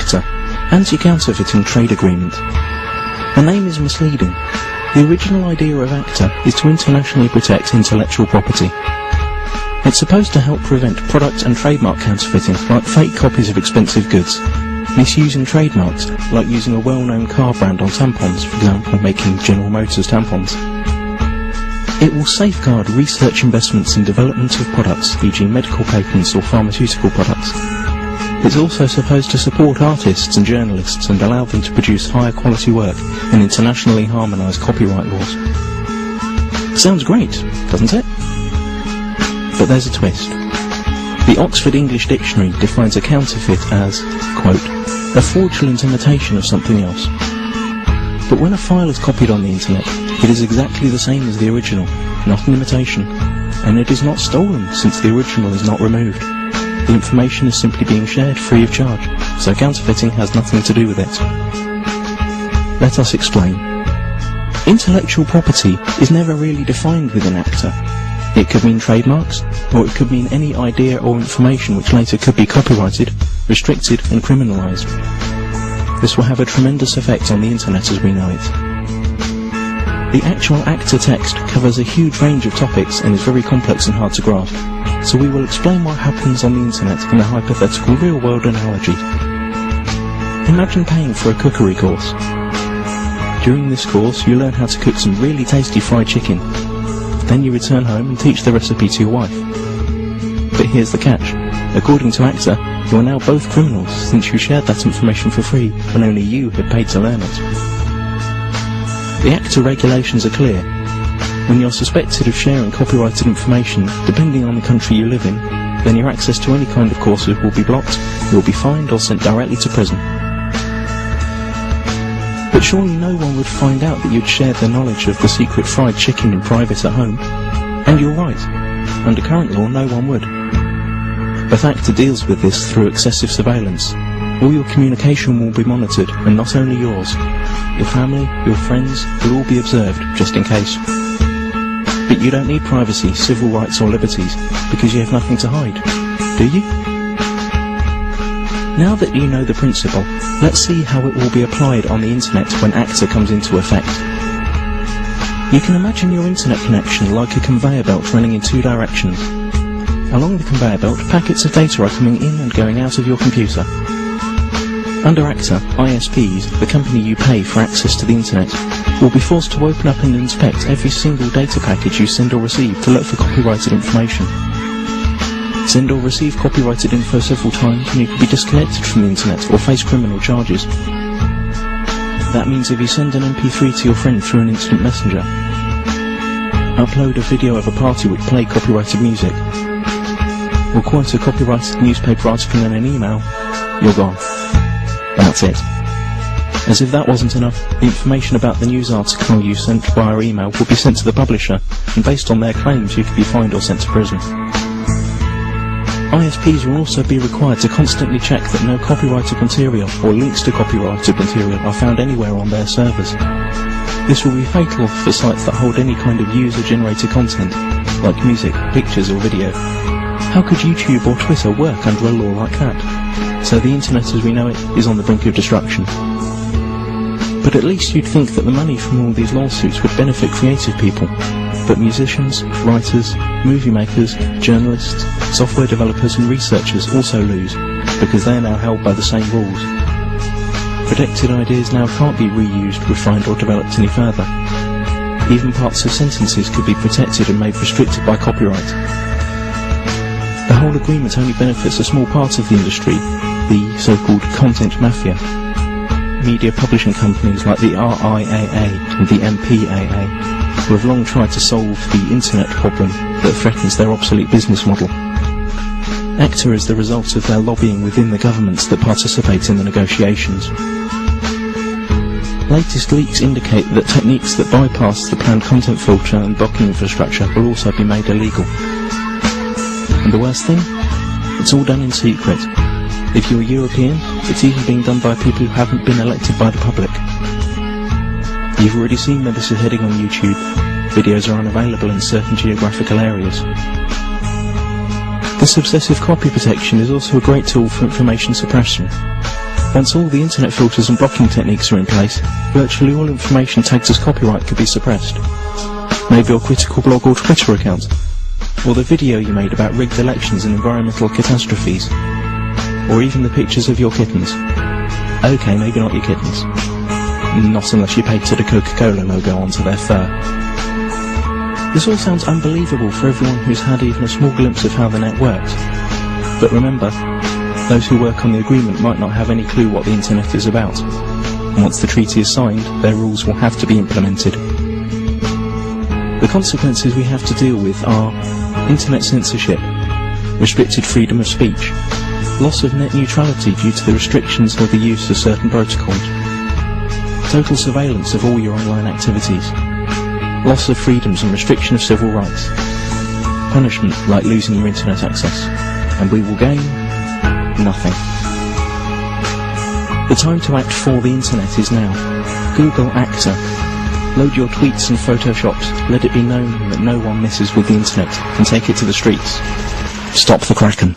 Acta, Anti-Counterfeiting Trade Agreement. The name is misleading. The original idea of Acta is to internationally protect intellectual property. It's supposed to help prevent product and trademark counterfeiting, like fake copies of expensive goods, misusing trademarks, like using a well-known car brand on tampons, for example, making General Motors tampons. It will safeguard research investments in development of products, e.g. medical patents or pharmaceutical products. It's also supposed to support artists and journalists and allow them to produce higher quality work in internationally harmonised copyright laws. Sounds great, doesn't it? But there's a twist. The Oxford English Dictionary defines a counterfeit as, quote, a fraudulent imitation of something else. But when a file is copied on the internet, it is exactly the same as the original, not an imitation, and it is not stolen since the original is not removed. The information is simply being shared free of charge, so counterfeiting has nothing to do with it. Let us explain. Intellectual property is never really defined within Acta. It could mean trademarks, or it could mean any idea or information which later could be copyrighted, restricted and criminalised. This will have a tremendous effect on the internet as we know it. The actual Acta text covers a huge range of topics and is very complex and hard to grasp, so we will explain what happens on the internet in a hypothetical real-world analogy. Imagine paying for a cookery course. During this course you learn how to cook some really tasty fried chicken. Then you return home and teach the recipe to your wife. But here's the catch. According to Acta, you are now both criminals since you shared that information for free when only you had paid to learn it. The Acta regulations are clear. When you're suspected of sharing copyrighted information, depending on the country you live in, then your access to any kind of courses will be blocked, you'll be fined or sent directly to prison. But surely no one would find out that you'd shared their knowledge of the secret fried chicken in private at home. And you're right. Under current law, no one would. But Acta deals with this through excessive surveillance. All your communication will be monitored, and not only yours. Your family, your friends, will all be observed, just in case. But you don't need privacy, civil rights or liberties, because you have nothing to hide, do you? Now that you know the principle, let's see how it will be applied on the internet when Acta comes into effect. You can imagine your internet connection like a conveyor belt running in two directions. Along the conveyor belt, packets of data are coming in and going out of your computer. Under Acta, ISPs, the company you pay for access to the internet, will be forced to open up and inspect every single data package you send or receive to look for copyrighted information. Send or receive copyrighted info several times and you could be disconnected from the internet or face criminal charges. That means if you send an MP3 to your friend through an instant messenger, upload a video of a party which played copyrighted music, or quote a copyrighted newspaper article in an email, you're gone. That's it. As if that wasn't enough, the information about the news article you sent via email will be sent to the publisher, and based on their claims you could be fined or sent to prison. ISPs will also be required to constantly check that no copyrighted material or links to copyrighted material are found anywhere on their servers. This will be fatal for sites that hold any kind of user-generated content, like music, pictures or video. How could YouTube or Twitter work under a law like that? So the internet as we know it is on the brink of destruction. But at least you'd think that the money from all these lawsuits would benefit creative people. But musicians, writers, movie makers, journalists, software developers and researchers also lose, because they are now held by the same rules. Protected ideas now can't be reused, refined or developed any further. Even parts of sentences could be protected and made restricted by copyright. The whole agreement only benefits a small part of the industry, the so-called content mafia. Media publishing companies like the RIAA and the MPAA, who have long tried to solve the internet problem that threatens their obsolete business model. Acta is the result of their lobbying within the governments that participate in the negotiations. Latest leaks indicate that techniques that bypass the planned content filter and blocking infrastructure will also be made illegal. And the worst thing? It's all done in secret. If you're European, it's even being done by people who haven't been elected by the public. You've already seen where this is heading on YouTube. Videos are unavailable in certain geographical areas. This obsessive copy protection is also a great tool for information suppression. Once all the internet filters and blocking techniques are in place, virtually all information tagged as copyright could be suppressed. Maybe your critical blog or Twitter account, or the video you made about rigged elections and environmental catastrophes, or even the pictures of your kittens. Okay, maybe not your kittens. Not unless you pasted a Coca-Cola logo onto their fur. This all sounds unbelievable for everyone who's had even a small glimpse of how the net works. But remember, those who work on the agreement might not have any clue what the internet is about. And once the treaty is signed, their rules will have to be implemented. The consequences we have to deal with are internet censorship, restricted freedom of speech, loss of net neutrality due to the restrictions of the use of certain protocols, total surveillance of all your online activities, loss of freedoms and restriction of civil rights, punishment like losing your internet access, and we will gain nothing. The time to act for the internet is now. Google Acta. Load your tweets and photoshops. Let it be known that no one messes with the internet and take it to the streets. Stop the Kraken.